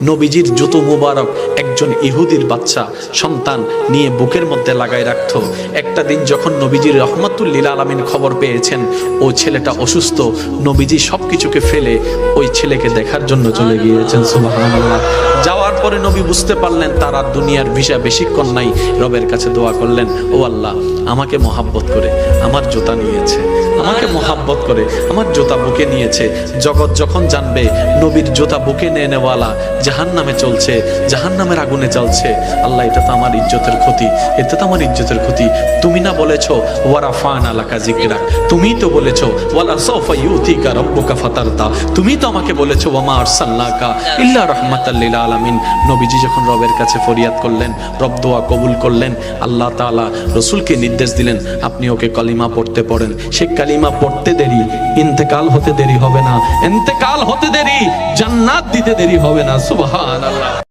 নবীজির জুতো মুবারক একজন ইহুদির বাচ্চা সন্তান নিয়ে বুকের মধ্যে লাগাই রাখতো। একটা দিন যখন নবীজির রহমাতুল লিল আলামিন খবর পেয়েছেন ও ছেলেটা অসুস্থ, নবীজি সবকিছুকে ফেলে ওই ছেলেকে দেখার জন্য চলে গিয়েছেন। সুবহানাল্লাহ। যাওয়ার পরে নবী বুঝতে পারলেন তার আর দুনিয়ার ভিসা বেশিক্ষণ নাই। রবের কাছে দোয়া করলেন, ও আল্লাহ, আমাকে মহাব্বত করে আমার জুতা নিয়েছে, আমাকে মহাব্বত করে আমার জুতা বুকে নিয়েছে। জগৎ যখন জানবে নবীর জুতা বুকে নিয়ে নেওয়ালা জাহান্নামে চলছে, জাহান্নামের আগুনে চলছে, আল্লাহ, এটা তো আমার ইজ্জতের ক্ষতি, এটা তো আমার ইজ্জতের ক্ষতি। তুমি না বলেছো ওয়ারাফানা লাকা যিকরাক, তুমিই তো বলেছো ওয়ালা সাওফা ইউতিকা রাব্বুকা ফাতারদা, তুমি তো আমাকে বলেছো ওয়ামা আরসালনাকা ইল্লা রাহমাতাল লিল আলামিন। নবীজি যখন রবের কাছে ফরিয়াদ করলেন, রব দোয়া কবুল করলেন। আল্লাহ তাআলা রাসূলকে নির্দেশ দিলেন, আপনি ওকে কালিমা পড়তে পড়েন। সে কালিমা পড়তে দেরি, ইন্তেকাল হতে দেরি হবে না, ইন্তেকাল হতে দেরি, জান্নাত দিতে দেরি হবে না। সুবহানাল্লাহ।